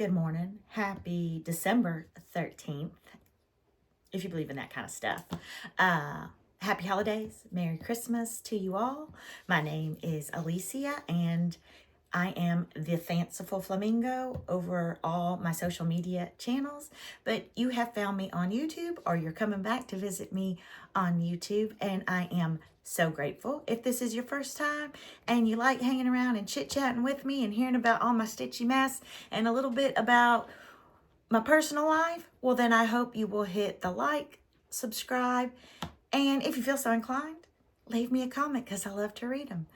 good morning. Happy December 13th, if you believe in that kind of stuff. Happy holidays. Merry Christmas to you all. My name is Alicia, and I am the Fanciful Flamingo over all my social media channels, but you have found me on YouTube, or you're coming back to visit me on YouTube, and I am so grateful. If this is your first time and you like hanging around and chit-chatting with me and hearing about all my stitchy mess and a little bit about my personal life, well then I hope you will hit the like, subscribe, and if you feel so inclined, leave me a comment because I love to read them.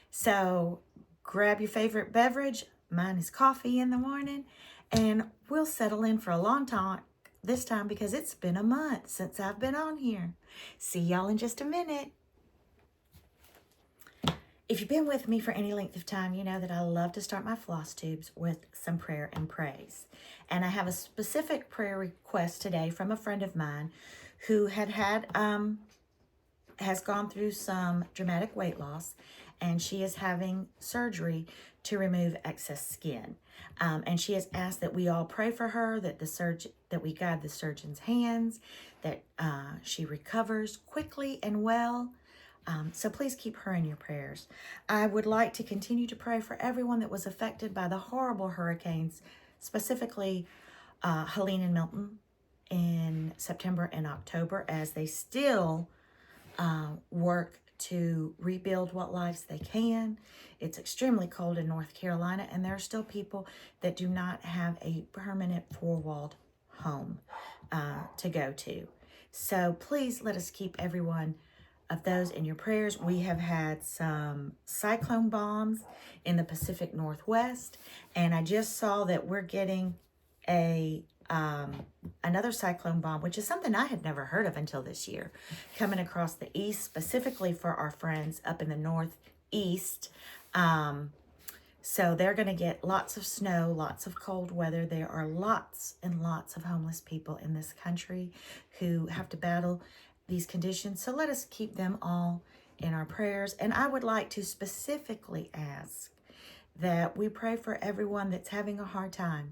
So grab your favorite beverage. Mine is coffee in the morning, and we'll settle in for a long talk this time because it's been a month since I've been on here. See y'all in just a minute. If you've been with me for any length of time, you know that I love to start my floss tubes with some prayer and praise. And I have a specific prayer request today from a friend of mine who has gone through some dramatic weight loss, and she is having surgery to remove excess skin. And she has asked that we all pray for her, that we guide the surgeon's hands, that she recovers quickly and well. So please keep her in your prayers. I would like to continue to pray for everyone that was affected by the horrible hurricanes, specifically Helene and Milton in September and October, as they still work to rebuild what lives they can. It's extremely cold in North Carolina, and there are still people that do not have a permanent four-walled home to go to. So please let us keep everyone of those in your prayers. We have had some cyclone bombs in the Pacific Northwest, and I just saw that we're getting another cyclone bomb, which is something I had never heard of until this year, coming across the east, specifically for our friends up in the northeast. So they're going to get lots of snow, lots of cold weather. There are lots and lots of homeless people in this country who have to battle these conditions. So let us keep them all in our prayers. And I would like to specifically ask that we pray for everyone that's having a hard time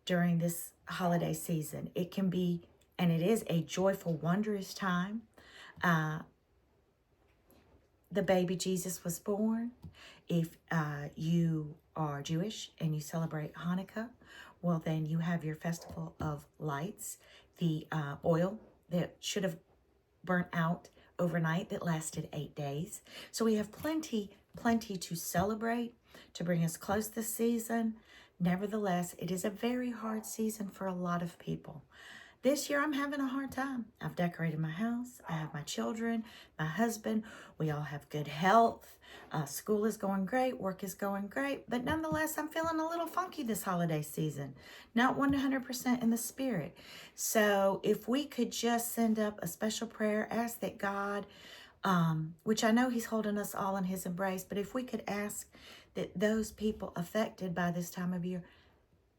during this holiday season. It can be, and it is, a joyful, wondrous time. The baby Jesus was born. If you are Jewish and you celebrate Hanukkah, well, then you have your festival of lights, the oil that should have burnt out overnight that lasted 8 days. So we have plenty to celebrate to bring us close this season. Nevertheless, it is a very hard season for a lot of people. This year, I'm having a hard time. I've decorated my house. I have my children, my husband. We all have good health. School is going great. Work is going great. But nonetheless, I'm feeling a little funky this holiday season. Not 100% in the spirit. So if we could just send up a special prayer, ask that God, which I know He's holding us all in His embrace, but if we could ask that those people affected by this time of year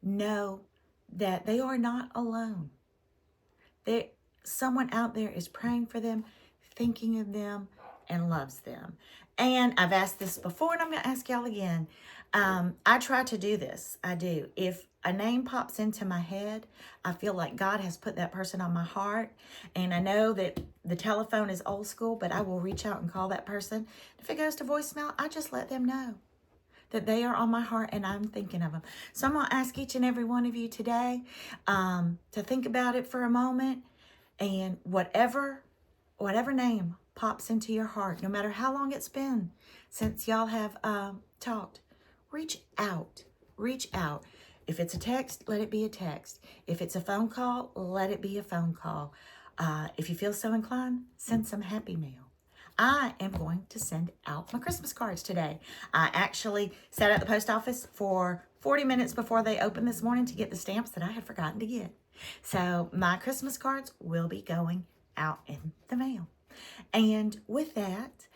know that they are not alone. Someone out there is praying for them, thinking of them, and loves them. And I've asked this before, and I'm going to ask y'all again. I try to do this. I do. If a name pops into my head, I feel like God has put that person on my heart. And I know that the telephone is old school, but I will reach out and call that person. If it goes to voicemail, I just let them know that they are on my heart and I'm thinking of them. So I'm going to ask each and every one of you today to think about it for a moment, and whatever name pops into your heart, no matter how long it's been since y'all have talked, reach out. If it's a text, let it be a text. If it's a phone call, let it be a phone call. If you feel so inclined, send some happy mail. I am going to send out my Christmas cards today. I actually sat at the post office for 40 minutes before they opened this morning to get the stamps that I had forgotten to get. So my Christmas cards will be going out in the mail. And with that,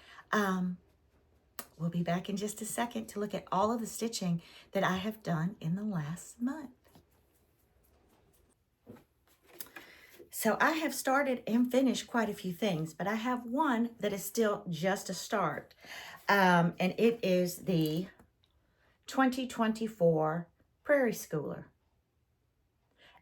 we'll be back in just a second to look at all of the stitching that I have done in the last month. So I have started and finished quite a few things, but I have one that is still just a start. And it is the 2024 Prairie Schooler.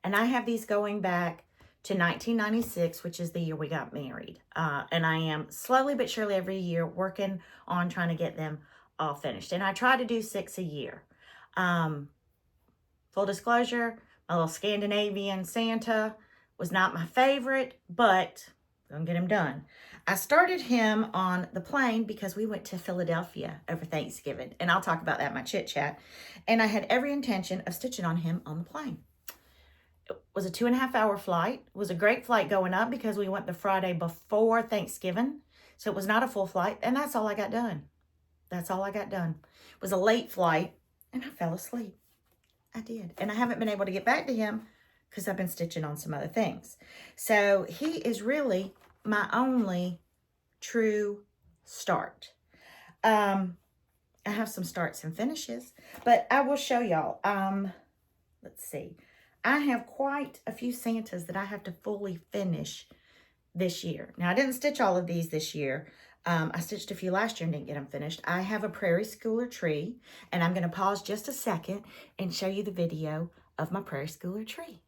And I have these going back to 1996, which is the year we got married. And I am slowly but surely every year working on trying to get them all finished. And I try to do 6 a year. Full disclosure, my little Scandinavian Santa was not my favorite, but I'm gonna get him done. I started him on the plane because we went to Philadelphia over Thanksgiving, and I'll talk about that in my chit chat. And I had every intention of stitching on him on the plane. It was a 2.5-hour flight. It was a great flight going up because we went the Friday before Thanksgiving. So it was not a full flight, and that's all I got done. That's all I got done. It was a late flight, and I fell asleep. I did. And I haven't been able to get back to him because I've been stitching on some other things. So he is really my only true start. I have some starts and finishes, but I will show y'all. Let's see. I have quite a few Santas that I have to fully finish this year. Now, I didn't stitch all of these this year. I stitched a few last year and didn't get them finished. I have a Prairie Schooler tree, and I'm going to pause just a second and show you the video of my Prairie Schooler tree.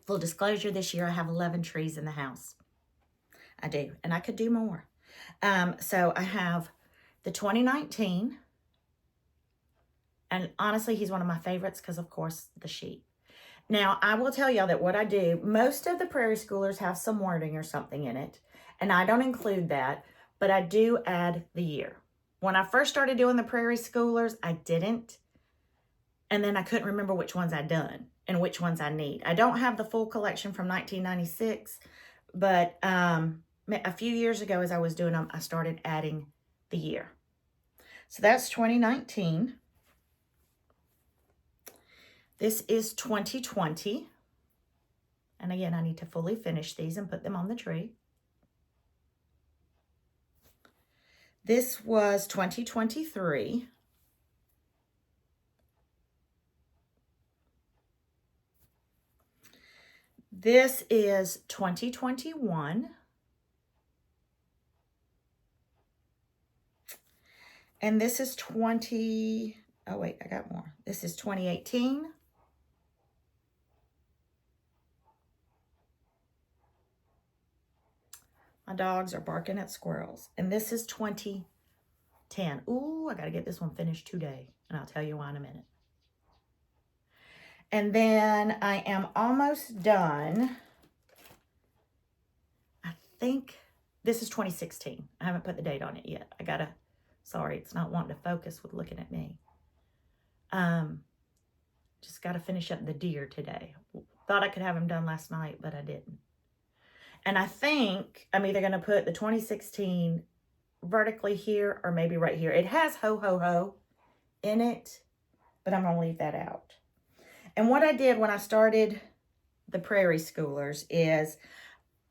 Full disclosure, this year I have 11 trees in the house. I do, and I could do more. So I have the 2019, and honestly, he's one of my favorites because, of course, the sheep. Now, I will tell y'all that what I do, most of the Prairie Schoolers have some wording or something in it, and I don't include that, but I do add the year. When I first started doing the Prairie Schoolers, I didn't, and then I couldn't remember which ones I'd done and which ones I need. I don't have the full collection from 1996, but a few years ago as I was doing them, I started adding the year. So that's 2019. This is 2020. And again, I need to fully finish these and put them on the tree. This was 2023. This is 2021. And this is oh wait, I got more. This is 2018. My dogs are barking at squirrels. And this is 2010. Ooh, I got to get this one finished today. And I'll tell you why in a minute. And then I am almost done. I think this is 2016. I haven't put the date on it yet. Sorry, it's not wanting to focus with looking at me. Just got to finish up the deer today. Thought I could have him done last night, but I didn't. And I think I'm either going to put the 2016 vertically here or maybe right here. It has ho, ho, ho in it, but I'm going to leave that out. And what I did when I started the Prairie Schoolers is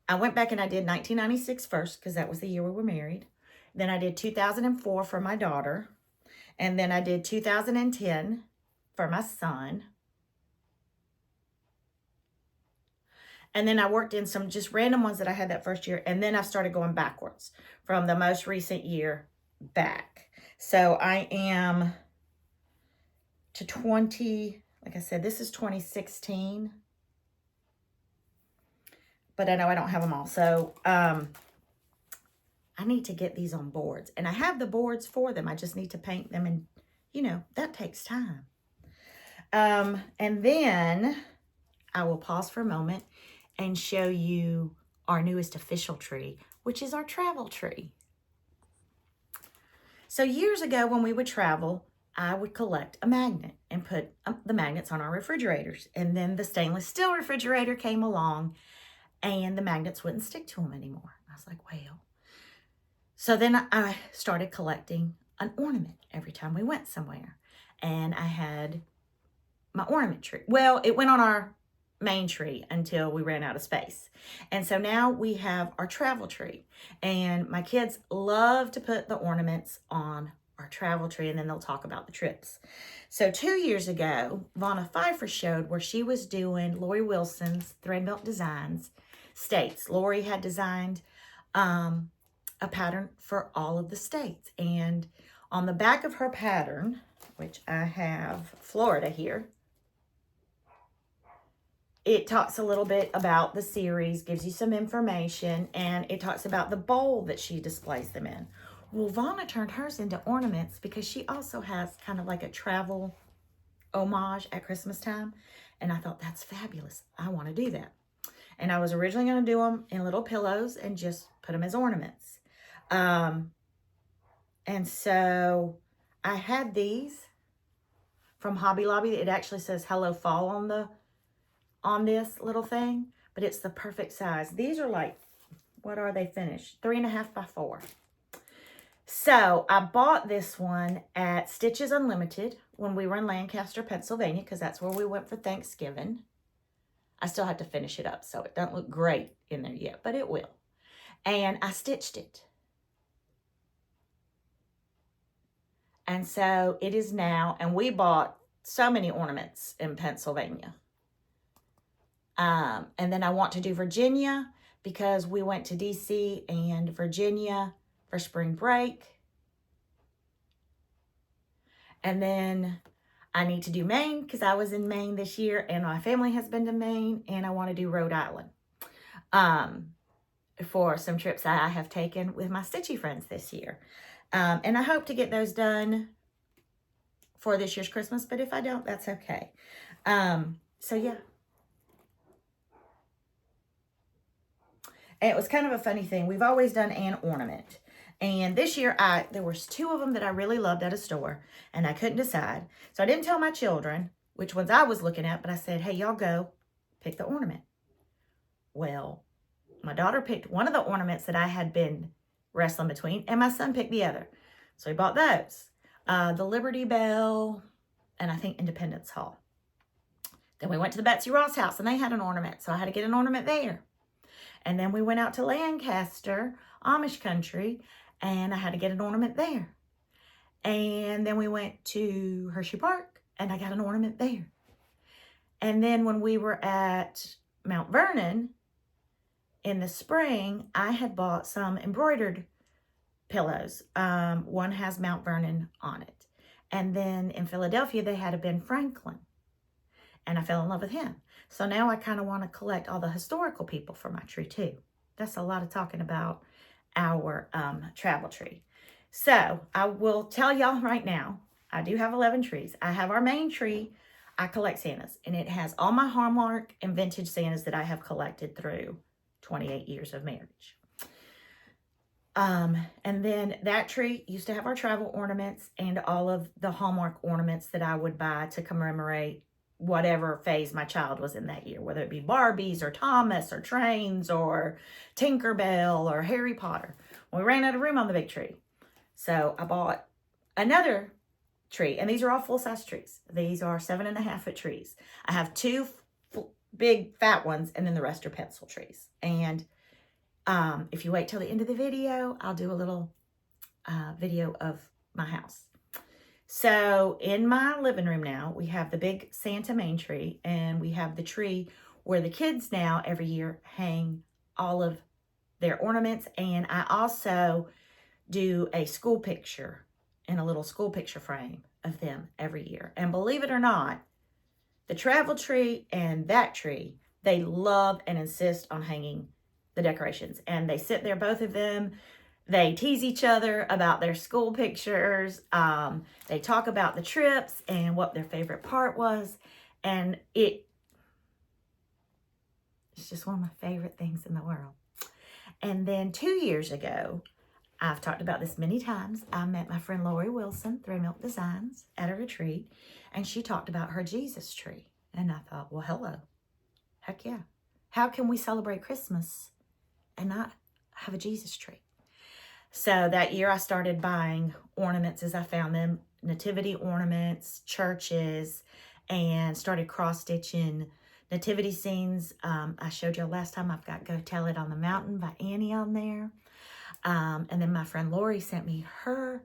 I went back and I did 1996 first because that was the year we were married. Then I did 2004 for my daughter. And then I did 2010 for my son. And then I worked in some just random ones that I had that first year. And then I started going backwards from the most recent year back. So I am to 20, like I said, this is 2016. But I know I don't have them all. So I need to get these on boards. And I have the boards for them. I just need to paint them. And, you know, that takes time. And then I will pause for a moment and show you our newest official tree, which is our travel tree. So years ago when we would travel, I would collect a magnet and put the magnets on our refrigerators. And then the stainless steel refrigerator came along and the magnets wouldn't stick to them anymore. I was like, well. So then I started collecting an ornament every time we went somewhere. And I had my ornament tree. Well, it went on our main tree until we ran out of space. And so now we have our travel tree. And my kids love to put the ornaments on our travel tree, and then they'll talk about the trips. So 2 years ago, Vonna Pfeiffer showed where she was doing Lori Wilson's Thread Milk Designs states. Lori had designed a pattern for all of the states. And on the back of her pattern, which I have Florida here, it talks a little bit about the series, gives you some information, and it talks about the bowl that she displays them in. Well, Vonna turned hers into ornaments because she also has kind of like a travel homage at Christmas time. And I thought, that's fabulous. I want to do that. And I was originally going to do them in little pillows and just put them as ornaments. And so I had these from Hobby Lobby. It actually says Hello Fall on this little thing, but it's the perfect size. These are like, what are they finished? 3.5 by 4. So I bought this one at Stitches Unlimited when we were in Lancaster, Pennsylvania, because that's where we went for Thanksgiving. I still have to finish it up, so it doesn't look great in there yet, but it will. And I stitched it. And so it is now, and we bought so many ornaments in Pennsylvania. And then I want to do Virginia because we went to DC and Virginia for spring break. And then I need to do Maine because I was in Maine this year and my family has been to Maine, and I want to do Rhode Island for some trips that I have taken with my Stitchy friends this year. And I hope to get those done for this year's Christmas, but if I don't, that's okay. So yeah. And it was kind of a funny thing. We've always done an ornament. And this year, there was 2 of them that I really loved at a store, and I couldn't decide. So I didn't tell my children which ones I was looking at, but I said, hey, y'all go pick the ornament. Well, my daughter picked one of the ornaments that I had been wrestling between, and my son picked the other. So he bought those. The Liberty Bell, and I think Independence Hall. Then we went to the Betsy Ross house, and they had an ornament, so I had to get an ornament there. And then we went out to Lancaster, Amish country, and I had to get an ornament there. And then we went to Hershey Park, and I got an ornament there. And then when we were at Mount Vernon in the spring, I had bought some embroidered pillows. One has Mount Vernon on it. And then in Philadelphia, they had a Ben Franklin. And I fell in love with him. So now I kind of want to collect all the historical people for my tree too. That's a lot of talking about our travel tree. So I will tell y'all right now, I do have 11 trees. I have our main tree. I collect Santas, and it has all my Hallmark and vintage Santas that I have collected through 28 years of marriage. And then that tree used to have our travel ornaments and all of the Hallmark ornaments that I would buy to commemorate whatever phase my child was in that year, whether it be Barbies or Thomas or trains or Tinkerbell or Harry Potter. We ran out of room on the big tree. So I bought another tree, and these are all full-size trees. These are 7.5-foot trees. I have 2 big fat ones, and then the rest are pencil trees. And if you wait till the end of the video, I'll do a little video of my house. So in my living room now, we have the big Santa main tree, and we have the tree where the kids now every year hang all of their ornaments. And I also do a school picture in a little school picture frame of them every year. And believe it or not, the travel tree and that tree, they love and insist on hanging the decorations. And they sit there, both of them. They tease each other about their school pictures. They talk about the trips and what their favorite part was. And it's just one of my favorite things in the world. And then 2 years ago, I've talked about this many times, I met my friend Lori Wilson, Thread Milk Designs, at a retreat. And she talked about her Jesus tree. And I thought, well, hello. Heck yeah. How can we celebrate Christmas and not have a Jesus tree? So that year I started buying ornaments as I found them, nativity ornaments, churches, and started cross-stitching nativity scenes. I showed you last time. I've got Go Tell It on the Mountain by Annie on there. And then my friend Lori sent me her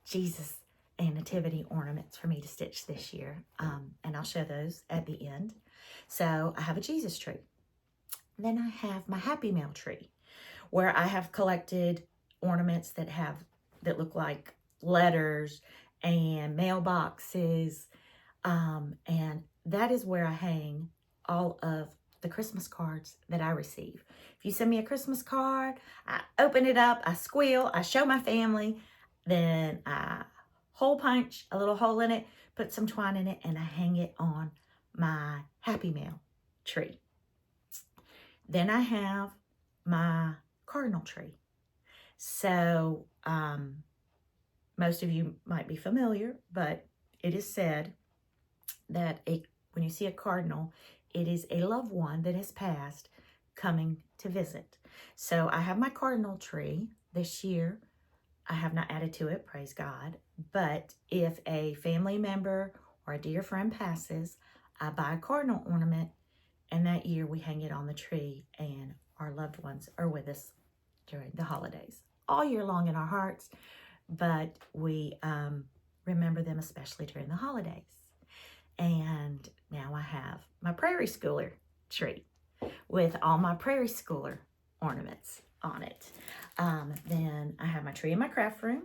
Jesus and nativity ornaments for me to stitch this year. And I'll show those at the end. So I have a Jesus tree. Then I have my Happy Mail tree, where I have collected ornaments that look like letters and mailboxes. And that is where I hang all of the Christmas cards that I receive. If you send me a Christmas card, I open it up, I squeal, I show my family, then I hole punch a little hole in it, put some twine in it, and I hang it on my Happy Mail tree. Then I have my cardinal tree. So most of you might be familiar, but it is said that when you see a cardinal, it is a loved one that has passed coming to visit. So I have my cardinal tree this year. I have not added to it, praise God. But if a family member or a dear friend passes, I buy a cardinal ornament, and that year we hang it on the tree, and our loved ones are with us during the holidays. All year long in our hearts, but we remember them especially during the holidays. And now I have my Prairie Schooler tree with all my Prairie Schooler ornaments on it. Then I have my tree in my craft room,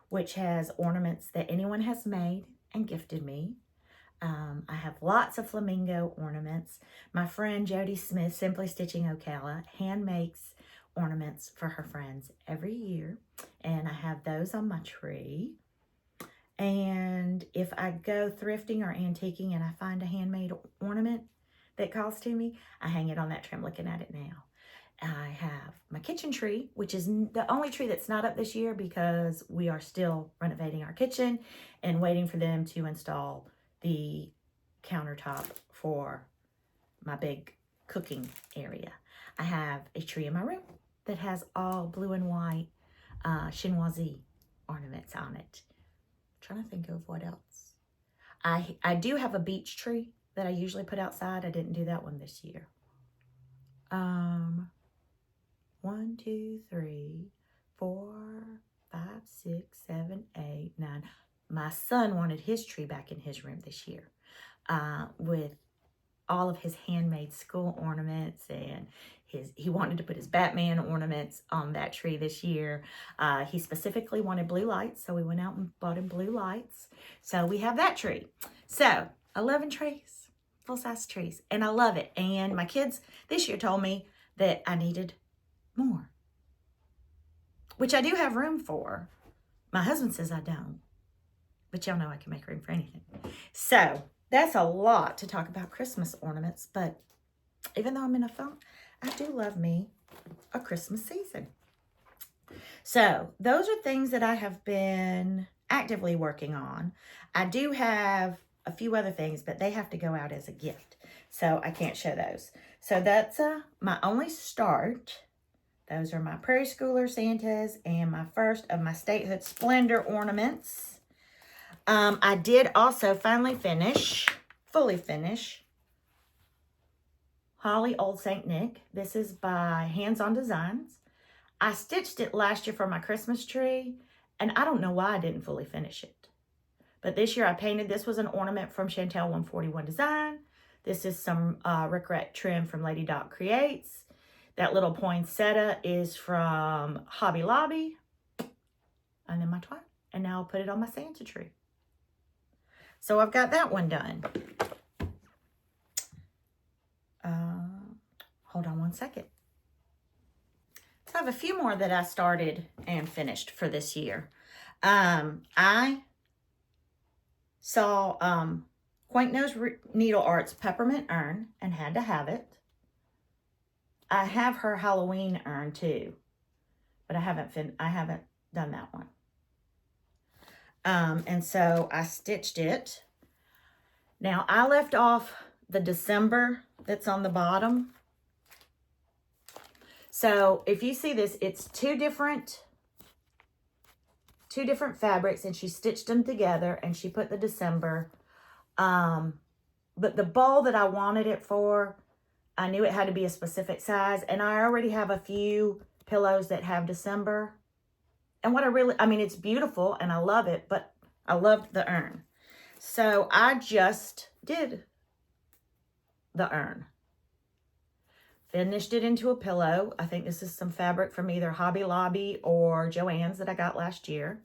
which has ornaments that anyone has made and gifted me. I have lots of flamingo ornaments. My friend Jody Smith, Simply Stitching Ocala, hand makes ornaments for her friends every year, and I have those on my tree. And if I go thrifting or antiquing and I find a handmade ornament that calls to me, I hang it on that tree. I'm looking at it now. I have my kitchen tree, which is the only tree that's not up this year because we are still renovating our kitchen and waiting for them to install the countertop for my big cooking area. I have a tree in my room that has all blue and white chinoiserie ornaments on it. Trying to think of what else. I do have a beech tree that I usually put outside. I didn't do that one this year. 1, 2, 3, 4, 5, 6, 7, 8, 9. My son wanted his tree back in his room this year with all of his handmade school ornaments, and he wanted to put his Batman ornaments on that tree this year. He specifically wanted blue lights, so we went out and bought him blue lights. So we have that tree. So 11 trees, full-size trees, and I love it. And my kids this year told me that I needed more, which I do have room for. My husband says I don't, but y'all know I can make room for anything. So that's a lot to talk about Christmas ornaments, but even though I'm in a funk, I do love me a Christmas season. So those are things that I have been actively working on. I do have a few other things, but they have to go out as a gift, so I can't show those. So that's my only start. Those are my Prairie Schooler Santas and my first of my Statehood Splendor ornaments. I did also fully finish Holly Old St. Nick. This is by Hands On Designs. I stitched it last year for my Christmas tree, and I don't know why I didn't fully finish it. But this year I painted. This was an ornament from Chantel 141 Design. This is some Rick Rack trim from Lady Doc Creates. That little poinsettia is from Hobby Lobby. And then my twine. And now I'll put it on my Santa tree. So I've got that one done. Hold on one second. So I have a few more that I started and finished for this year. I saw Quaint Nose Needle Art's Peppermint Urn and had to have it. I have her Halloween urn too, but I haven't done that one. And so I stitched it. Now I left off the December that's on the bottom. So if you see this, it's two different fabrics, and she stitched them together, and she put the December but the bowl that I wanted it for, I knew it had to be a specific size, and I already have a few pillows that have December. And what I mean, it's beautiful and I love it, but I loved the urn. So I just did the urn. Finished it into a pillow. I think this is some fabric from either Hobby Lobby or Joann's that I got last year.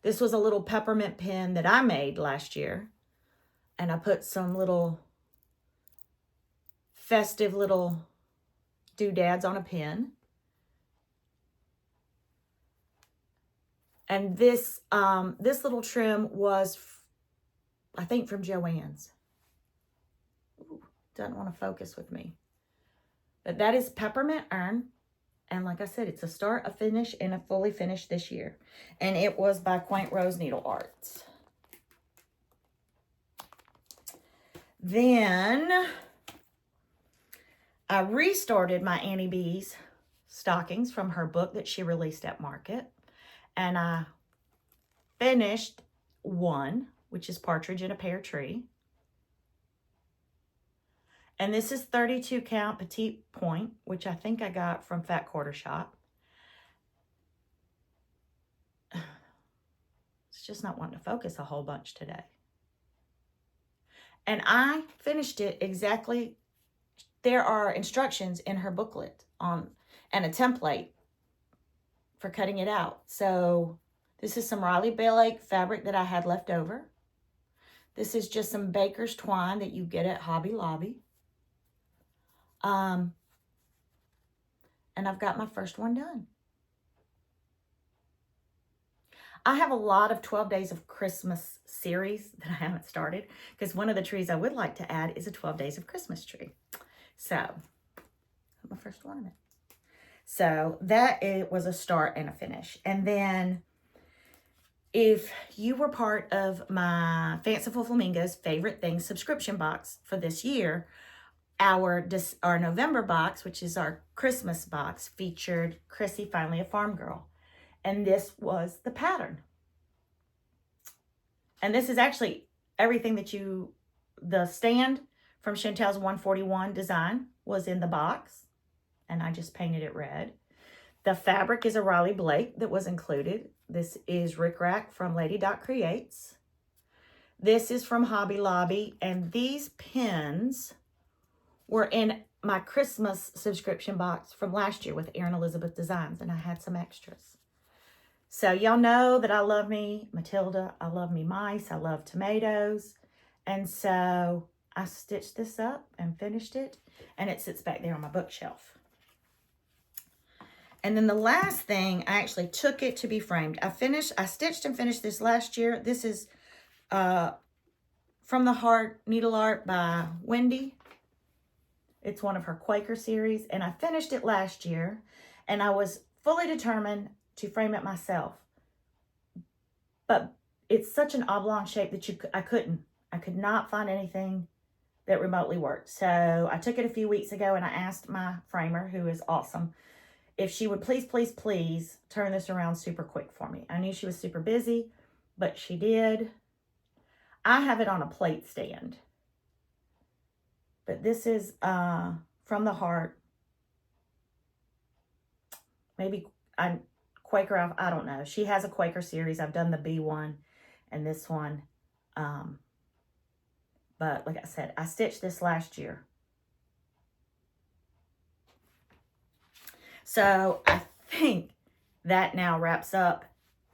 This was a little peppermint pin that I made last year. And I put some little festive little doodads on a pin. And this little trim was, I think, from Joann's. Ooh, doesn't want to focus with me. But that is Peppermint Urn. And like I said, it's a start, a finish, and a fully finished this year. And it was by Quaint Rose Needle Arts. Then I restarted my Annie B's stockings from her book that she released at market. And I finished one, which is Partridge in a Pear Tree. And this is 32 count petite point, which I think I got from Fat Quarter Shop. It's just not wanting to focus a whole bunch today. And I finished it exactly. There are instructions in her booklet and a template for cutting it out. So this is some Riley Blake fabric that I had left over. This is just some baker's twine that you get at Hobby Lobby. And I've got my first one done. I have a lot of 12 Days of Christmas series that I haven't started, because one of the trees I would like to add is a 12 Days of Christmas tree. So, my first ornament. So that it was a start and a finish. And then if you were part of my Fanciful Flamingos Favorite Things subscription box for this year, our November box, which is our Christmas box, featured Chrissy, Finally a Farm Girl. And this was the pattern. And this is actually everything that the stand from Chantel's 141 design was in the box. And I just painted it red. The fabric is a Riley Blake that was included. This is Rick Rack from Lady Dot Creates. This is from Hobby Lobby. And these pins were in my Christmas subscription box from last year with Erin Elizabeth Designs. And I had some extras. So y'all know that I love me Matilda. I love me mice. I love tomatoes. And so I stitched this up and finished it. And it sits back there on my bookshelf. And then the last thing, I actually took it to be framed. I stitched and finished this last year. This is From the Heart Needle Art by Wendy. It's one of her Quaker series. And I finished it last year. And I was fully determined to frame it myself. But it's such an oblong shape that I could not find anything that remotely worked. So I took it a few weeks ago and I asked my framer, who is awesome, if she would please turn this around super quick for me. I knew she was super busy, but she did. I have it on a plate stand. But this is From the Heart. Maybe Quaker, I don't know. She has a Quaker series. I've done the B one and this one. But like I said, I stitched this last year. So I think that now wraps up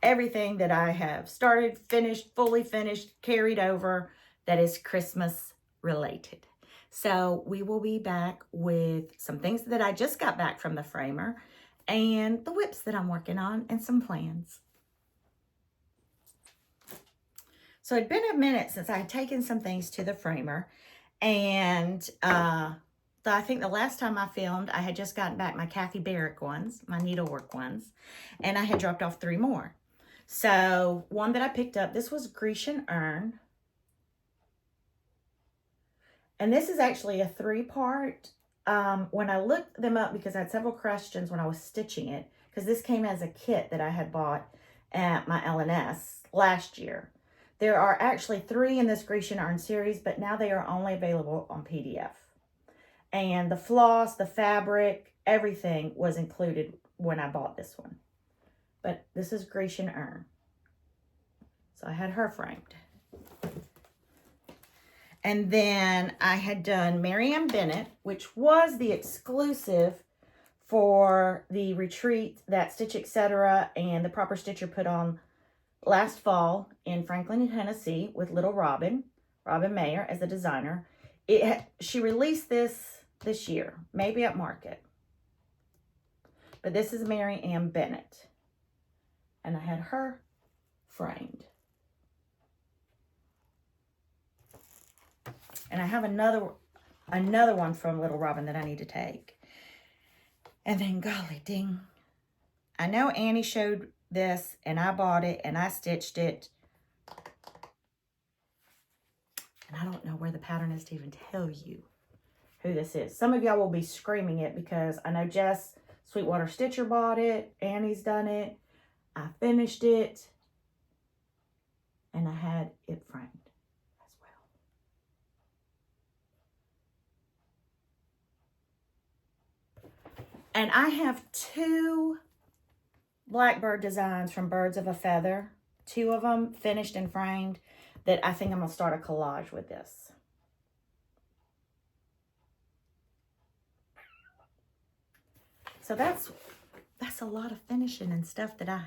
everything that I have started, finished, fully finished, carried over that is Christmas related. So we will be back with some things that I just got back from the framer and the whips that I'm working on and some plans. So it'd been a minute since I had taken some things to the framer, and I think the last time I filmed, I had just gotten back my Kathy Barrick ones, my needlework ones, and I had dropped off 3 more. So one that I picked up, this was Grecian Urn. And this is actually a 3-part. When I looked them up, because I had several questions when I was stitching it, because this came as a kit that I had bought at my L&S last year. There are actually 3 in this Grecian Urn series, but now they are only available on PDF. And the floss, the fabric, everything was included when I bought this one. But this is Grecian Urn. So I had her framed. And then I had done Mary Ann Bennett, which was the exclusive for the retreat that Stitch Etc. and the Proper Stitcher put on last fall in Franklin, Tennessee with Little Robin Mayer as the designer. She released this year, maybe at market. But this is Mary Ann Bennett. And I had her framed. And I have another one from Little Robin that I need to take. And then, golly ding. I know Annie showed this, and I bought it, and I stitched it. And I don't know where the pattern is to even tell you who this is. Some of y'all will be screaming it because I know Jess Sweetwater Stitcher bought it. Annie's done it. I finished it. And I had it framed as well. And I have 2 Blackbird designs from Birds of a Feather. 2 of them finished and framed that I think I'm going to start a collage with this. So that's a lot of finishing and stuff that I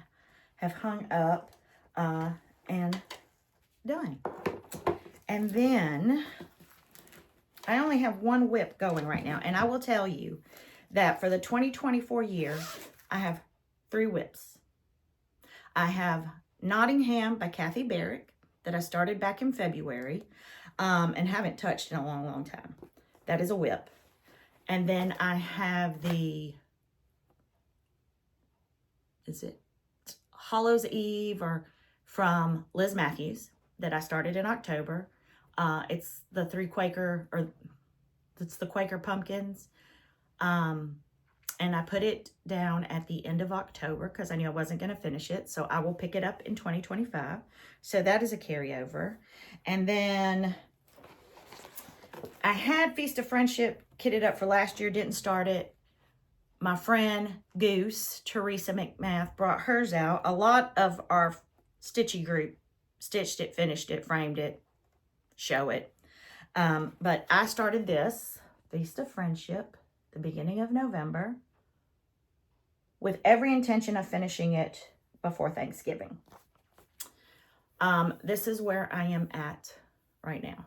have hung up and done. And then I only have 1 whip going right now. And I will tell you that for the 2024 year, I have 3 whips. I have Nottingham by Kathy Barrick that I started back in February and haven't touched in a long, long time. That is a whip. And then I have the, is it Hollow's Eve or from Liz Matthews that I started in October. It's the 3 Quaker, or it's the Quaker pumpkins. And I put it down at the end of October because I knew I wasn't going to finish it. So I will pick it up in 2025. So that is a carryover. And then I had Feast of Friendship kitted up for last year, didn't start it. My friend Goose, Teresa McMath, brought hers out. A lot of our Stitchy group stitched it, finished it, framed it, show it. But I started this, Feast of Friendship, the beginning of November, with every intention of finishing it before Thanksgiving. This is where I am at right now.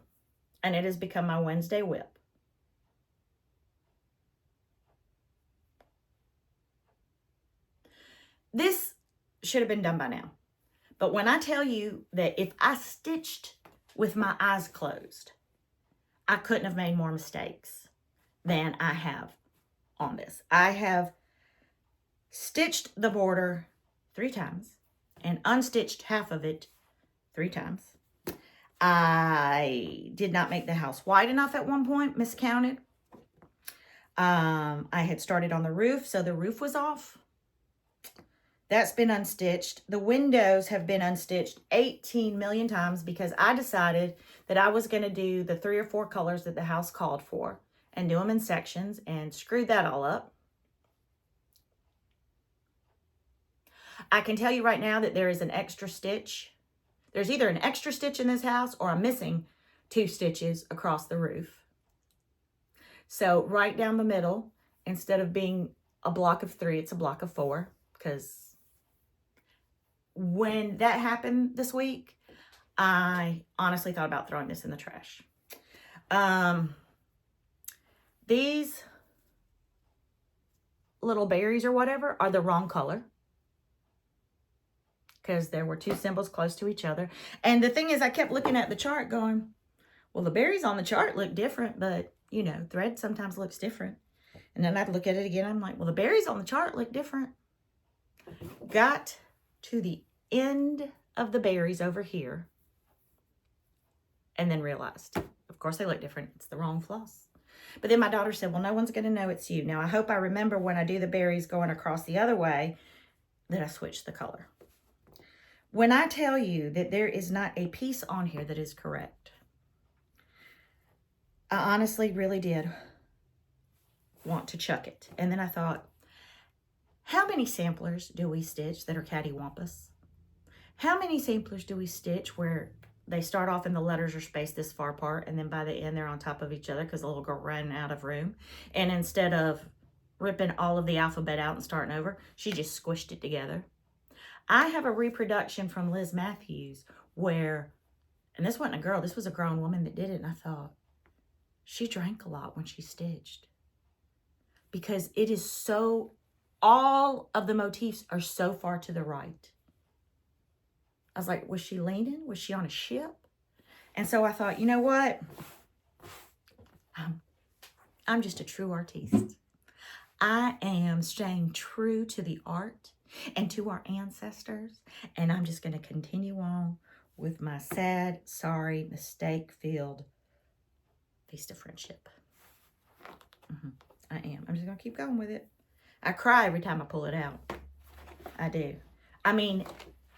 And it has become my Wednesday whip. This should have been done by now. But when I tell you that if I stitched with my eyes closed, I couldn't have made more mistakes than I have on this. I have stitched the border 3 times and unstitched half of it 3 times. I did not make the house wide enough at one point, miscounted. I had started on the roof, so the roof was off. That's been unstitched. The windows have been unstitched 18 million times because I decided that I was going to do the 3 or 4 colors that the house called for and do them in sections, and screwed that all up. I can tell you right now that there is an extra stitch. There's either an extra stitch in this house or I'm missing 2 stitches across the roof. So right down the middle, instead of being a block of 3, it's a block of 4, because when that happened this week, I honestly thought about throwing this in the trash. These little berries or whatever are the wrong color, because there were 2 symbols close to each other. And the thing is, I kept looking at the chart going, well, the berries on the chart look different, but, you know, thread sometimes looks different. And then I'd look at it again. I'm like, well, the berries on the chart look different. Got to the end of the berries over here and then realized, of course, they look different. It's the wrong floss. But then my daughter said, well, no one's going to know it's you. Now, I hope I remember when I do the berries going across the other way that I switch the color. When I tell you that there is not a piece on here that is correct, I honestly really did want to chuck it. And then I thought, how many samplers do we stitch that are cattywampus? How many samplers do we stitch where they start off and the letters are spaced this far apart, and then by the end they're on top of each other because the little girl ran out of room, and instead of ripping all of the alphabet out and starting over, she just squished it together? I have a reproduction from Liz Matthews where, and this wasn't a girl, this was a grown woman that did it, and I thought, she drank a lot when she stitched. Because it is so, all of the motifs are so far to the right. I was like, was she leaning? Was she on a ship? And so I thought, you know what? I'm just a true artiste. I am staying true to the art and to our ancestors. And I'm just going to continue on with my sad, sorry, mistake-filled Feast of Friendship. I am. I'm just going to keep going with it. I cry every time I pull it out. I do. I mean,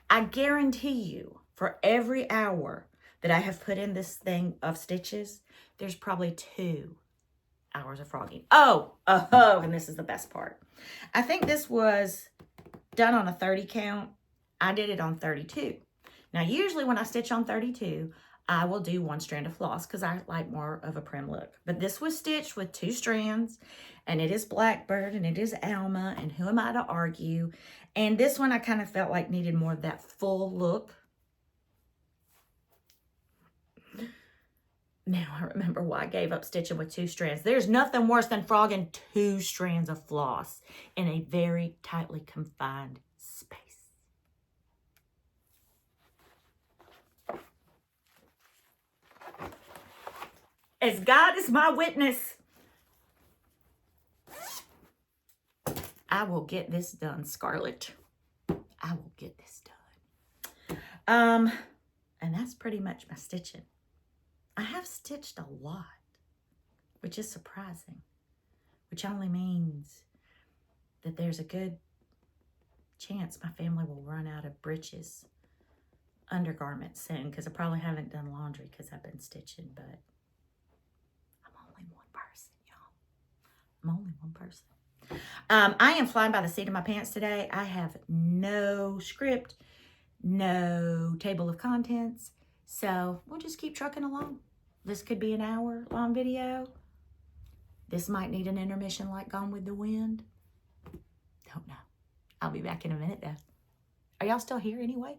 I guarantee you, for every hour that I have put in this thing of stitches, there's probably 2 hours of frogging. Oh, and this is the best part. I think this was done on a 30 count. I did it on 32. Now, usually when I stitch on 32, I will do 1 strand of floss because I like more of a prim look. But this was stitched with 2 strands, and it is Blackbird, and it is Alma, and who am I to argue? And this one I kind of felt like needed more of that full look. Now I remember why I gave up stitching with 2 strands. There's nothing worse than frogging 2 strands of floss in a very tightly confined space. As God is my witness, I will get this done, Scarlett. I will get this done. And that's pretty much my stitching. I have stitched a lot, which is surprising, which only means that there's a good chance my family will run out of breeches, undergarments soon, because I probably haven't done laundry because I've been stitching, but I'm only one person, y'all. I'm only one person. I am flying by the seat of my pants today. I have no script, no table of contents, so we'll just keep trucking along. This could be an hour-long video. This might need an intermission like Gone with the Wind. Don't know. I'll be back in a minute, though. Are y'all still here anyway?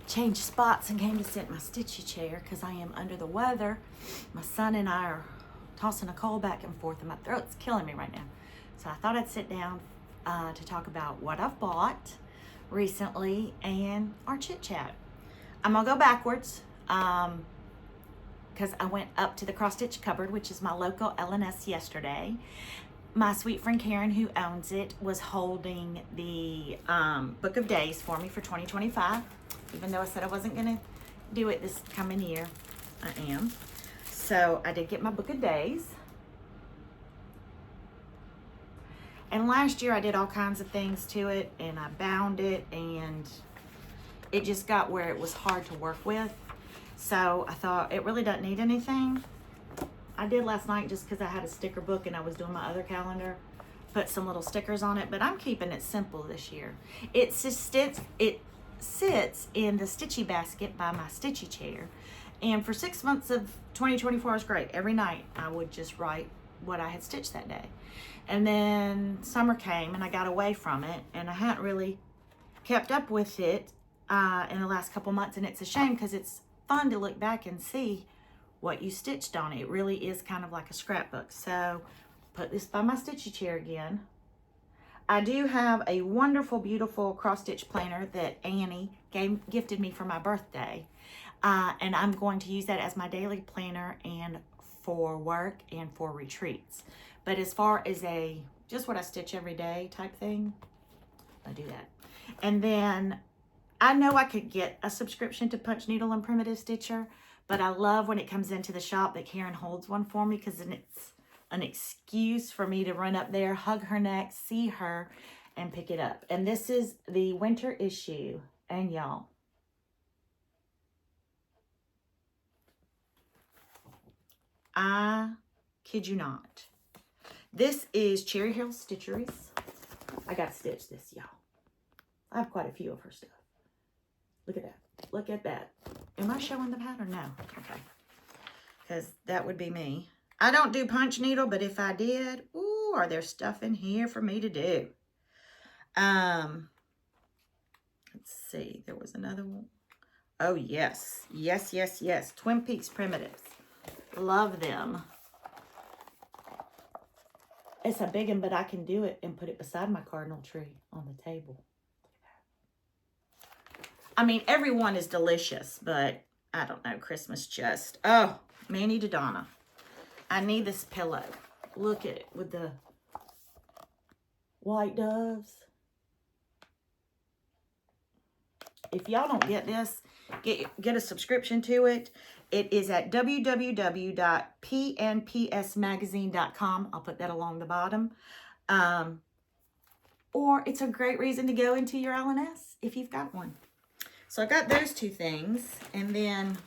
Changed spots and came to sit in my stitchy chair because I am under the weather. My son and I are tossing a coal back and forth, and my throat's killing me right now. So I thought I'd sit down to talk about what I've bought recently and our chit-chat. I'm going to go backwards because I went up to the Cross Stitch Cupboard, which is my local L&S yesterday. My sweet friend Karen, who owns it, was holding the Book of Days for me for 2025. Even though I said I wasn't going to do it this coming year, I am. So I did get my Book of Days. And last year I did all kinds of things to it, and I bound it, and it just got where it was hard to work with. So I thought it really doesn't need anything. I did last night just because I had a sticker book and I was doing my other calendar. Put some little stickers on it, but I'm keeping it simple this year. It sits in the stitchy basket by my stitchy chair. And for 6 months of 2024 was great. Every night I would just write what I had stitched that day. And then summer came and I got away from it, and I hadn't really kept up with it in the last couple months, and it's a shame because it's fun to look back and see what you stitched on it. It really is kind of like a scrapbook. So put this by my stitchy chair again. I do have a wonderful, beautiful cross stitch planner that Annie gifted me for my birthday. And I'm going to use that as my daily planner and for work and for retreats. But as far as just what I stitch every day type thing, I do that. And then I know I could get a subscription to Punch Needle and Primitive Stitcher, but I love when it comes into the shop that Karen holds one for me, because then it's an excuse for me to run up there, hug her neck, see her, and pick it up. And this is the winter issue. And y'all, I kid you not. This is Cherry Hill Stitcheries. I got to stitch this, y'all. I have quite a few of her stuff. Look at that. Look at that. Am I showing the pattern? No. Okay. Because that would be me. I don't do punch needle, but if I did, ooh, are there stuff in here for me to do? Let's see. There was another one. Oh, yes. Yes, yes, yes. Twin Peaks Primitives. Love them. It's a big one, but I can do it and put it beside my cardinal tree on the table. I mean, everyone is delicious, but I don't know. Christmas just... Oh, Manny to Donna. I need this pillow. Look at it with the white doves. If y'all don't get this, get a subscription to it. It is at www.pnpsmagazine.com. I'll put that along the bottom. Or it's a great reason to go into your L&S if you've got one. So I got those two things. And then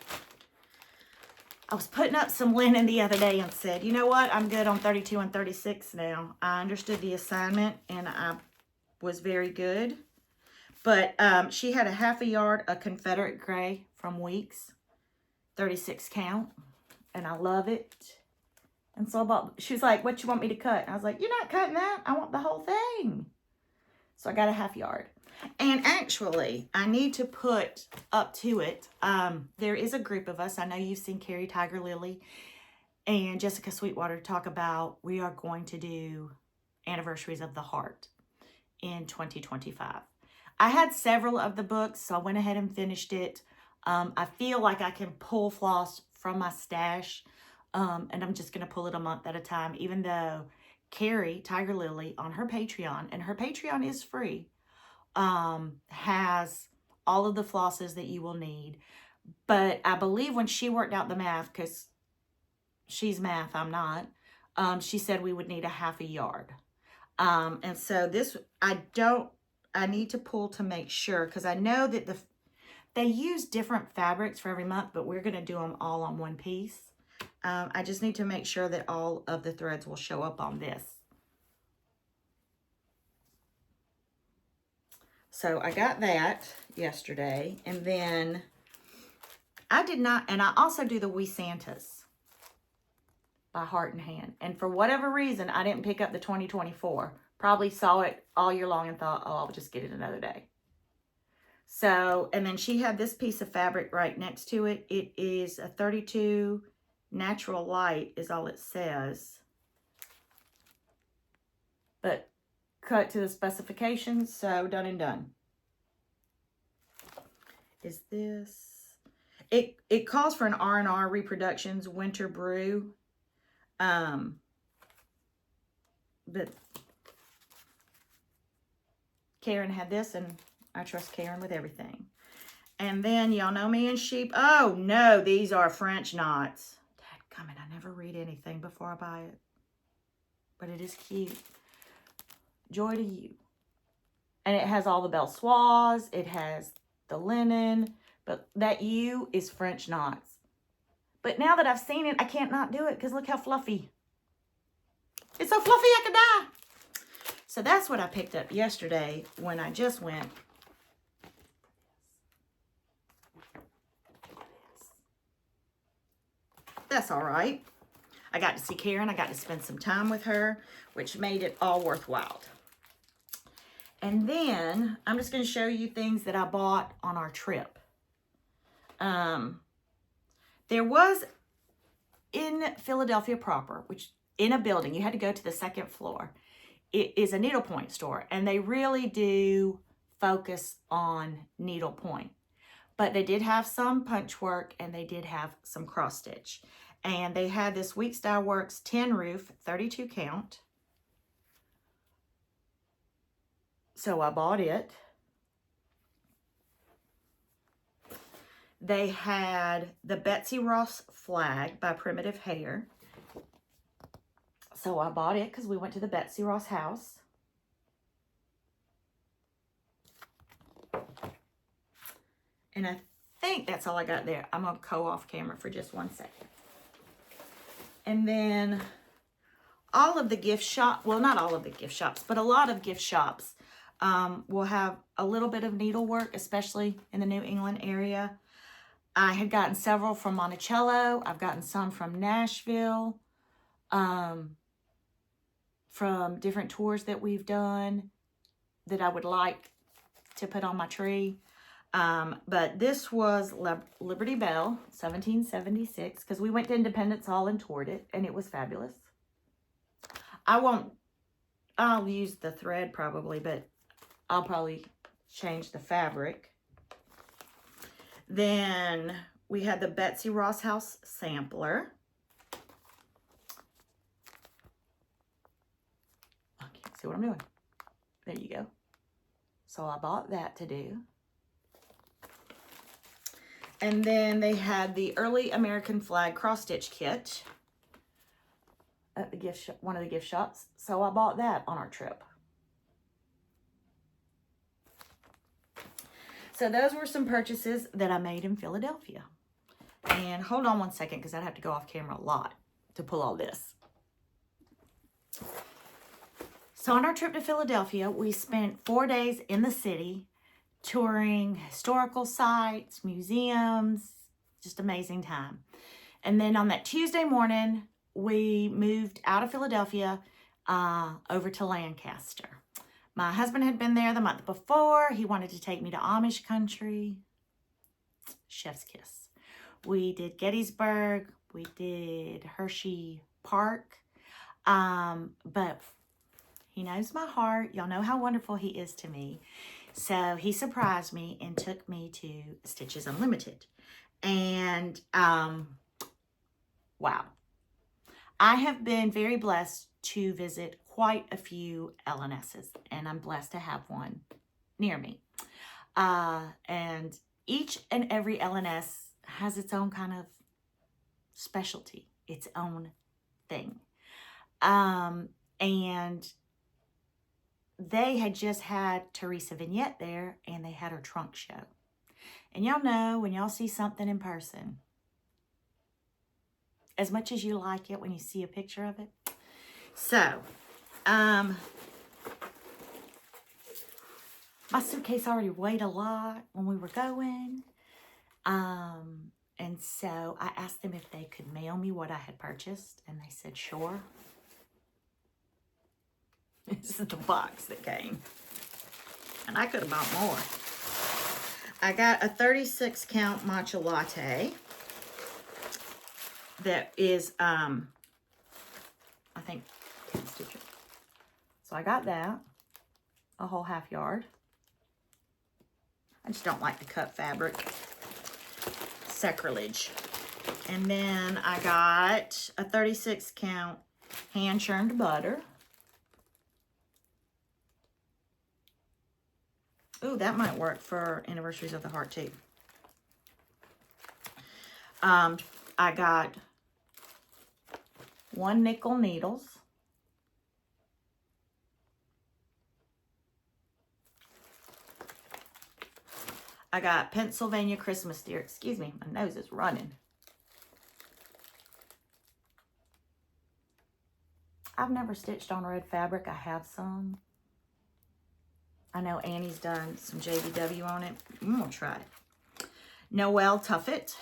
I was putting up some linen the other day and said, you know what? I'm good on 32 and 36 now. I understood the assignment and I was very good. But she had a half a yard of Confederate gray from Weeks. 36 count. And I love it. And so I bought, she was like, what you want me to cut? And I was like, you're not cutting that. I want the whole thing. So I got a half yard. And actually, I need to put up to it. There is a group of us. I know you've seen Carrie Tiger Lily and Jessica Sweetwater talk about we are going to do Anniversaries of the Heart in 2025. I had several of the books, so I went ahead and finished it. I feel like I can pull floss from my stash, and I'm just going to pull it a month at a time, even though Carrie Tiger Lily on her Patreon, and her Patreon is free, has all of the flosses that you will need. But I believe when she worked out the math, because she's math, I'm not, she said we would need a half a yard. And so this, I need to pull to make sure, because I know that they use different fabrics for every month, but we're going to do them all on one piece. I just need to make sure that all of the threads will show up on this. So I got that yesterday. And then I did not, and I also do the Wee Santas by Heart and Hand. And for whatever reason, I didn't pick up the 2024. Probably saw it all year long and thought, oh, I'll just get it another day. So, and then she had this piece of fabric right next to it. It is a 32 Natural Light is all it says. But cut to the specifications, so done and done. Is this... It calls for an R&R Reproductions Winter Brew. But Karen had this, and I trust Karen with everything. And then, y'all know me and sheep. Oh, no, these are French knots. Dadgummit, I never read anything before I buy it. But it is cute. Joy to you. And it has all the belle soies. It has the linen. But that U is French knots. But now that I've seen it, I can't not do it because look how fluffy. It's so fluffy I could die. So that's what I picked up yesterday when I just went. That's all right. I got to see Karen. I got to spend some time with her, which made it all worthwhile. And then I'm just going to show you things that I bought on our trip. There was in Philadelphia proper, which in a building, you had to go to the second floor. It is a needlepoint store, and they really do focus on needlepoint. But they did have some punch work, and they did have some cross stitch. And they had this Weeks Dye Works tin roof, 32 count. So I bought it. They had the Betsy Ross flag by Primitive Hair. So I bought it because we went to the Betsy Ross house. And I think that's all I got there. I'm going to go off camera for just 1 second. And then all of the gift shop, well, not all of the gift shops, but a lot of gift shops will have a little bit of needlework, especially in the New England area. I had gotten several from Monticello. I've gotten some from Nashville, from different tours that we've done that I would like to put on my tree. But this was Liberty Bell, 1776, because we went to Independence Hall and toured it, and it was fabulous. I'll use the thread probably, but I'll probably change the fabric. Then we had the Betsy Ross House sampler. I can't see what I'm doing. There you go. So I bought that to do. And then they had the Early American Flag cross-stitch kit at the gift shop, one of the gift shops. So I bought that on our trip. So those were some purchases that I made in Philadelphia. And hold on 1 second, because I'd have to go off camera a lot to pull all this. So on our trip to Philadelphia, we spent 4 days in the city touring historical sites, museums, just amazing time. And then on that Tuesday morning, we moved out of Philadelphia over to Lancaster. My husband had been there the month before. He wanted to take me to Amish country. Chef's kiss. We did Gettysburg. We did Hershey Park. But he knows my heart. Y'all know how wonderful he is to me. So he surprised me and took me to Stitches Unlimited. And wow. I have been very blessed to visit quite a few L&S's, and I'm blessed to have one near me. And each and every L&S has its own kind of specialty, its own thing. And they had just had Teresa Vignette there, and they had her trunk show. And y'all know when y'all see something in person, as much as you like it when you see a picture of it. So, my suitcase already weighed a lot when we were going. And so I asked them if they could mail me what I had purchased, and they said, sure. This is the box that came. And I could have bought more. I got a 36 count matcha latte. That is, I think, so I got that, a whole half yard. I just don't like to cut fabric. Sacrilege. And then I got a 36 count hand churned butter. Ooh, that might work for Anniversaries of the Heart too. I got 1 nickel needles. I got Pennsylvania Christmas deer. Excuse me, my nose is running. I've never stitched on red fabric. I have some. I know Annie's done some JBW on it. I'm gonna try it. Noel Tuffet.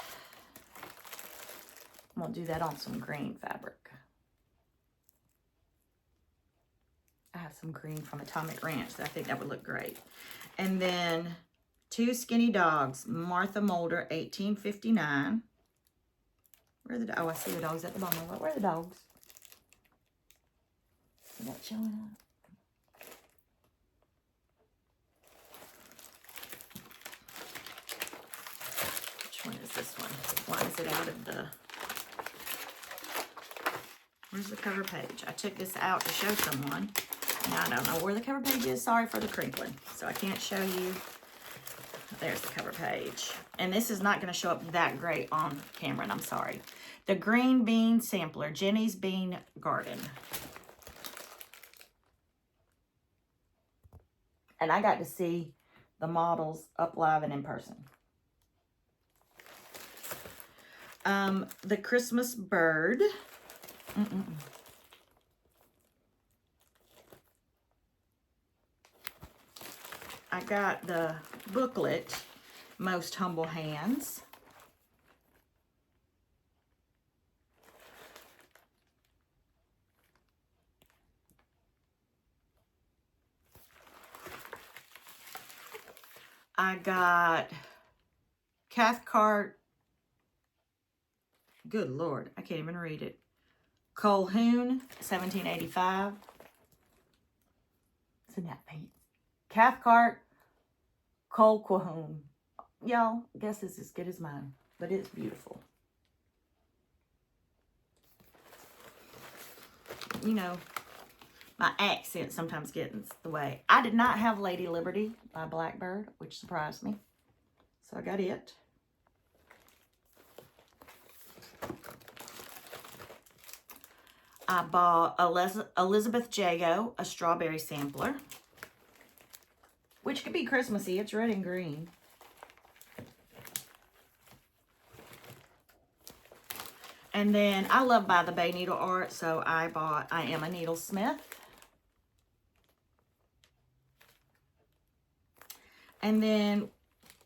I'm gonna do that on some green fabric. I have some green from Atomic Ranch. I think that would look great. And then 2 Skinny Dogs, Martha Mulder, 1859. Where are the, oh, I see the dogs at the bottom. Where are the dogs? Is that showing up? Which one is this one? Why is it out of the... Where's the cover page? I took this out to show someone. And I don't know where the cover page is. Sorry for the crinkling. So I can't show you. There's the cover page. And this is not going to show up that great on camera, and I'm sorry. The Green Bean Sampler, Jenny's Bean Garden. And I got to see the models up live and in person. The Christmas bird. I got the booklet, Most Humble Hands. I got Cathcart. Good Lord, I can't even read it. Colquhoun, 1785. Isn't that fancy? Cathcart Colquhoun. Y'all, guess it's as good as mine, but it's beautiful. You know, my accent sometimes gets in the way. I did not have Lady Liberty by Blackbird, which surprised me. So I got it. I bought Elizabeth Jago, a strawberry sampler, which could be Christmassy. It's red and green. And then I love By the Bay needle art, so I bought I Am a Needlesmith. And then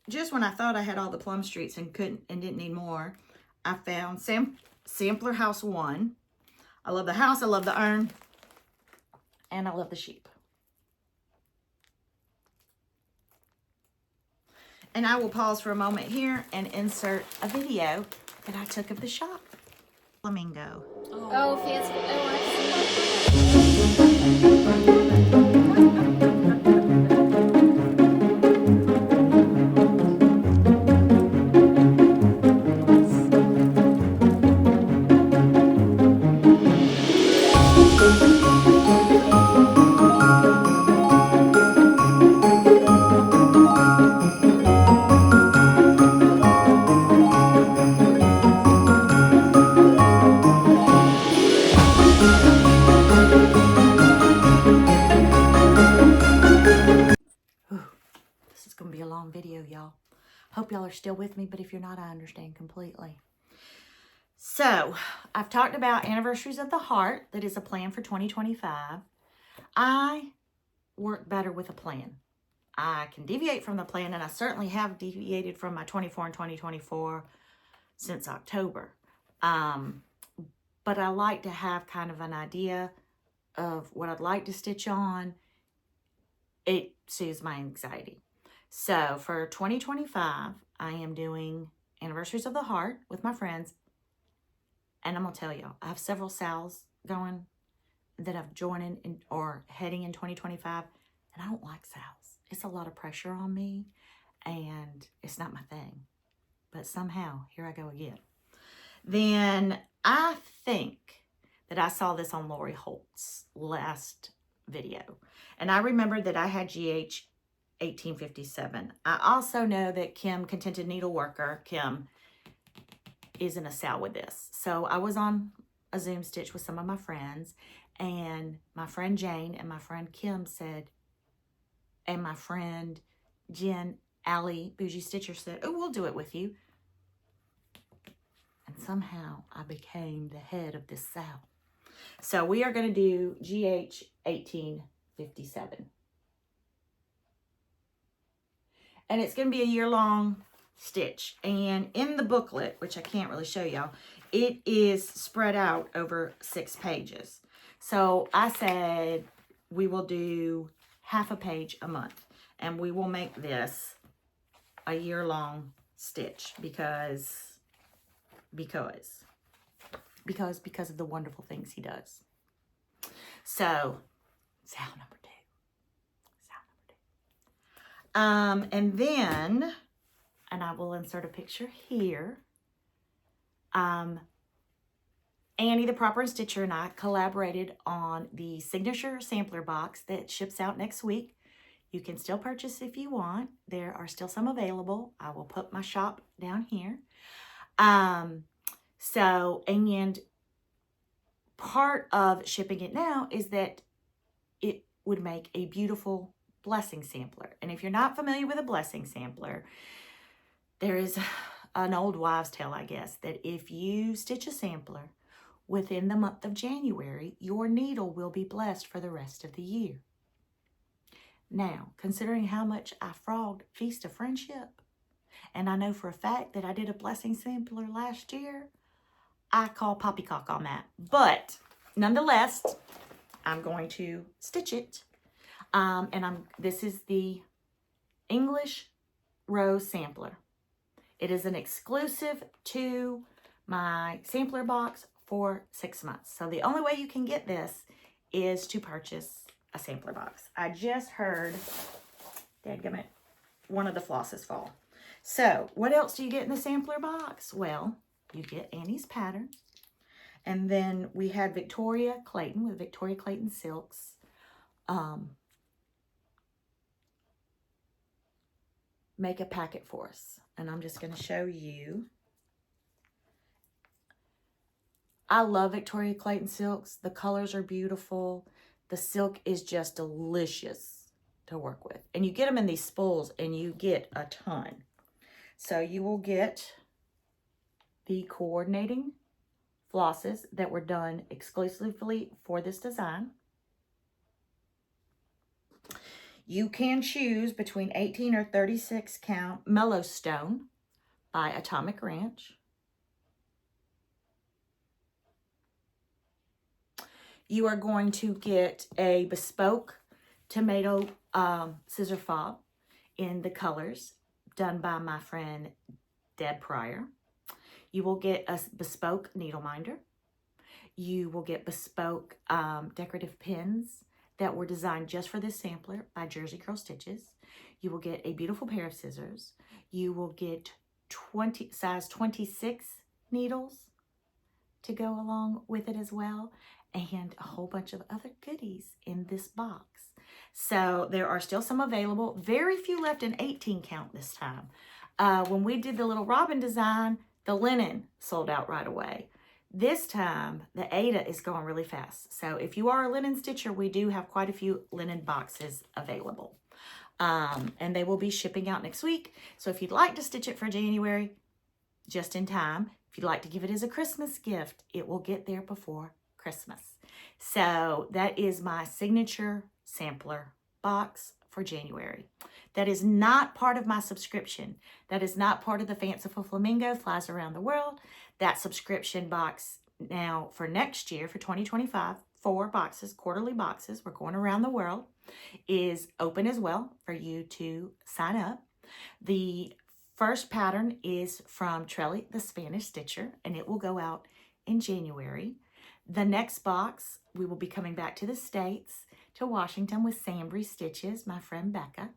just when I thought I had all the Plum Streets and didn't need more, I found Sampler House 1. I love the house, I love the urn, and I love the sheep. And I will pause for a moment here and insert a video that I took of the shop. Flamingo. Oh, fancy. This is going to be a long video, y'all. Hope y'all are still with me, but if you're not, I understand completely. So, I've talked about Anniversaries of the Heart. That is a plan for 2025. I work better with a plan. I can deviate from the plan, and I certainly have deviated from my 24 and 2024 since October. But I like to have kind of an idea of what I'd like to stitch on. It soothes my anxiety. So for 2025, I am doing Anniversaries of the Heart with my friends. And I'm going to tell y'all, I have several sales going that I've joined in or heading in 2025. And I don't like sales. It's a lot of pressure on me. And it's not my thing. But somehow, here I go again. Then I think that I saw this on Lori Holt's last video. And I remembered that I had GH 1857. I also know that Kim, Contented Needleworker, Kim, is in a sale with this. So I was on a Zoom stitch with some of my friends, and my friend Jane and my friend Kim said, and my friend Jen, Allie, Bougie Stitcher said, oh, we'll do it with you. And somehow I became the head of this sale. So we are going to do GH 1857. And it's going to be a year-long stitch. And in the booklet, which I can't really show y'all, it is spread out over 6 pages. So I said we will do half a page a month. And we will make this a year-long stitch because of the wonderful things he does. So, sale number 2. And then, and I will insert a picture here. Annie the Proper Stitcher and I collaborated on the signature sampler box that ships out next week. You can still purchase if you want. There are still some available. I will put my shop down here. So, and part of shipping it now is that it would make a beautiful blessing sampler. And if you're not familiar with a blessing sampler, there is an old wives' tale, I guess, that if you stitch a sampler within the month of January, your needle will be blessed for the rest of the year. Now, considering how much I frogged Feast of Friendship, and I know for a fact that I did a blessing sampler last year, I call poppycock on that. But nonetheless, I'm going to stitch it. This is the English Rose Sampler. It is an exclusive to my sampler box for 6 months. So the only way you can get this is to purchase a sampler box. I just heard, dadgummit, one of the flosses fall. So what else do you get in the sampler box? Well, you get Annie's pattern. And then we had Victoria Clayton with Victoria Clayton Silks. Make a packet for us. And I'm just going to show you. I love Victoria Clayton Silks. The colors are beautiful. The silk is just delicious to work with. And you get them in these spools and you get a ton. So you will get the coordinating flosses that were done exclusively for this design. You can choose between 18 or 36 count Mellowstone by Atomic Ranch. You are going to get a bespoke tomato scissor fob in the colors done by my friend Deb Pryor. You will get a bespoke needle minder. You will get bespoke decorative pins that were designed just for this sampler by Jersey Curl Stitches. You will get a beautiful pair of scissors. You will get size 26 needles to go along with it as well, and a whole bunch of other goodies in this box. So there are still some available. Very few left in 18 count this time. When we did the little robin design, the linen sold out right away. This time, the Aida is going really fast. So if you are a linen stitcher, we do have quite a few linen boxes available. And they will be shipping out next week. So if you'd like to stitch it for January, just in time. If you'd like to give it as a Christmas gift, it will get there before Christmas. So that is my signature sampler box for January. That is not part of my subscription. That is not part of the Fanciful Flamingo Flies Around the World. That subscription box now for next year, for 2025, 4 boxes, quarterly boxes, we're going around the world, is open as well for you to sign up. The first pattern is from Trelly, the Spanish Stitcher, and it will go out in January. The next box, we will be coming back to the States, to Washington with Sambry Stitches, my friend Becca.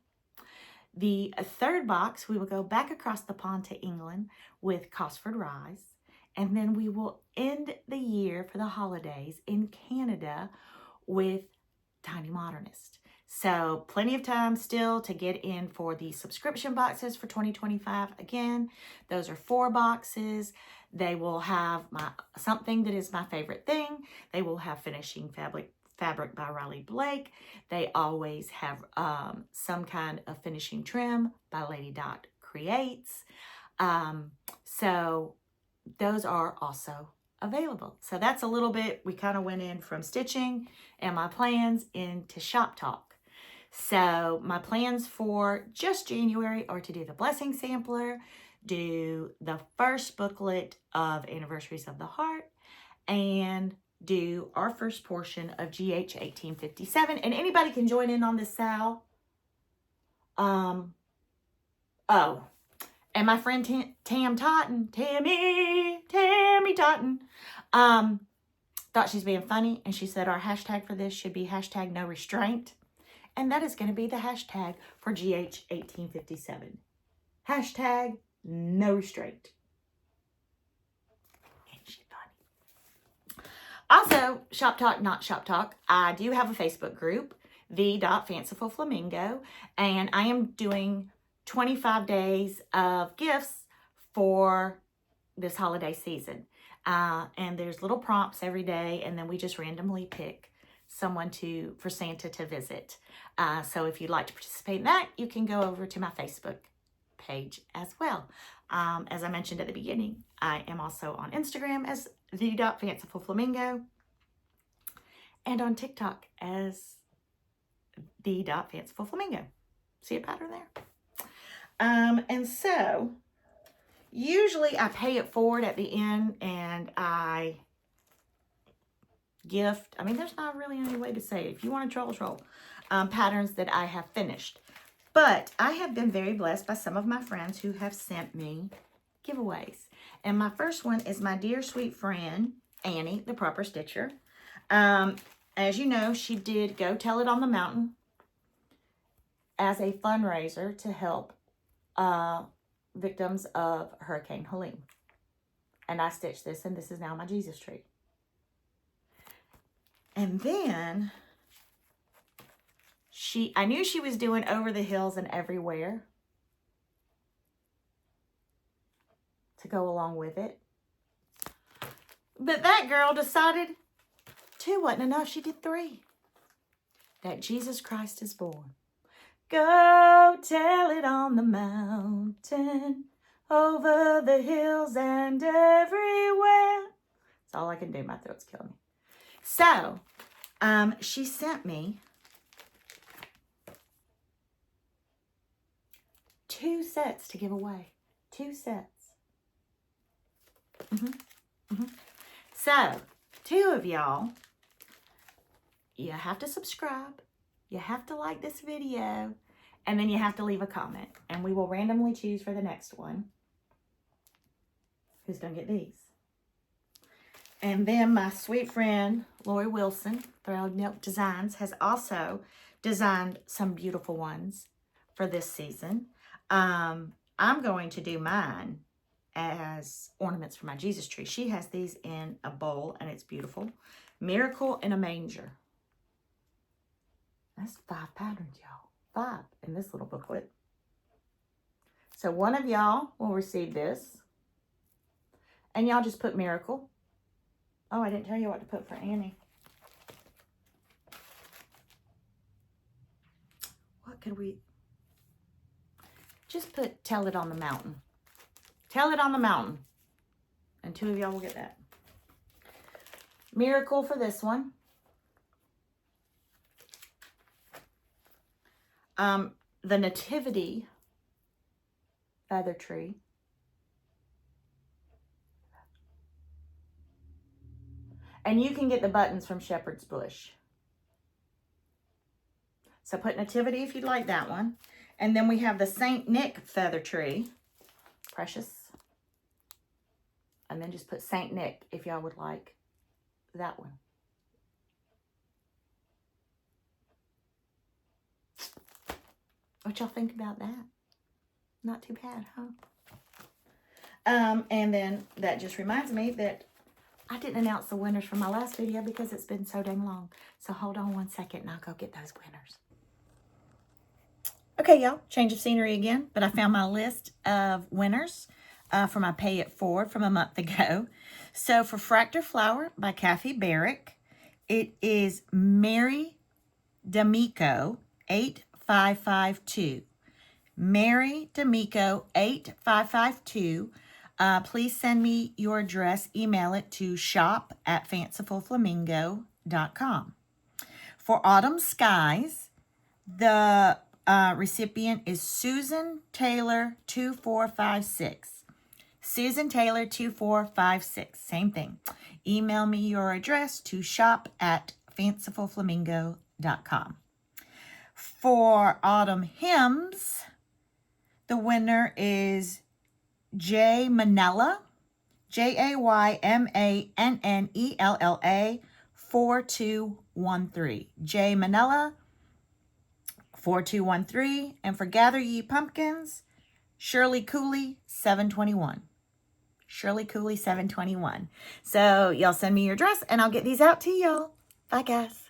The third box, we will go back across the pond to England with Cosford Rise. And then we will end the year for the holidays in Canada with Tiny Modernist. So plenty of time still to get in for the subscription boxes for 2025. Again, those are 4 boxes. They will have something that is my favorite thing. They will have Finishing Fabric by Riley Blake. They always have some kind of finishing trim by Lady Dot Creates. So those are also available. So that's a little bit, we kind of went in from stitching and my plans into shop talk. So my plans for just January are to do the Blessing Sampler, do the first booklet of Anniversaries of the Heart, and do our first portion of GH 1857. And anybody can join in on this, Sal. And my friend Tammy Totten, thought she's being funny, and she said our hashtag for this should be hashtag no restraint. And that is going to be the hashtag for GH 1857. Hashtag no restraint. Ain't she funny? Also, Shop Talk, not Shop Talk, I do have a Facebook group, the.fanciful flamingo, and I am doing 25 days of gifts for this holiday season. And there's little prompts every day, and then we just randomly pick someone for Santa to visit. So if you'd like to participate in that, you can go over to my Facebook page as well. As I mentioned at the beginning, I am also on Instagram as the.fancifulflamingo and on TikTok as the.fancifulflamingo. See a pattern there? And so usually I pay it forward at the end and I gift. I mean, there's not really any way to say it. If you want to troll, patterns that I have finished. But I have been very blessed by some of my friends who have sent me giveaways. And my first one is my dear sweet friend, Annie, the Proper Stitcher. As you know, she did Go Tell It on the Mountain as a fundraiser to help victims of Hurricane Helene. And I stitched this, and this is now my Jesus tree. And then I knew she was doing Over the Hills and Everywhere to go along with it. But that girl decided 2 wasn't enough. She did 3. That Jesus Christ is born. Go tell it on the mountain, over the hills and everywhere. That's all I can do. My throat's killing me. So, she sent me 2 sets to give away. 2 sets. So, 2 of y'all, you have to subscribe. You have to like this video. And then you have to leave a comment. And we will randomly choose for the next one who's going to get these. And then my sweet friend, Lori Wilson, Thrilled Milk Designs, has also designed some beautiful ones for this season. I'm going to do mine as ornaments for my Jesus tree. She has these in a bowl, and it's beautiful. Miracle in a Manger. That's 5 patterns, y'all. 5 in this little booklet. So one of y'all will receive this. And y'all just put Miracle. Oh, I didn't tell you what to put for Annie. What could we... Just put Tell It on the Mountain. Tell It on the Mountain. And 2 of y'all will get that. Miracle for this one. The Nativity feather tree. And you can get the buttons from Shepherd's Bush. So put Nativity if you'd like that one. And then we have the Saint Nick feather tree. Precious. And then just put Saint Nick if y'all would like that one. What y'all think about that? Not too bad, huh? And then that just reminds me that I didn't announce the winners from my last video because it's been so dang long. So hold on 1 second and I'll go get those winners. Okay, y'all, change of scenery again, but I found my list of winners for my Pay It Forward from a month ago. So for Fractal Flower by Kathy Barrick, it is Mary D'Amico 8552. Mary D'Amico 8552. Please send me your address. Email it to shop@fancifulflamingo.com. For Autumn Skies, the recipient is Susan Taylor 2456. Susan Taylor 2456. Same thing. Email me your address to shop@fancifulflamingo.com. For Autumn Hymns, the winner is Jay Manella, JAYMANNELLA 4213. Jay Manella 4213. And for Gather Ye Pumpkins, Shirley Cooley 721. Shirley Cooley 721. So y'all send me your address and I'll get these out to y'all. Bye guys.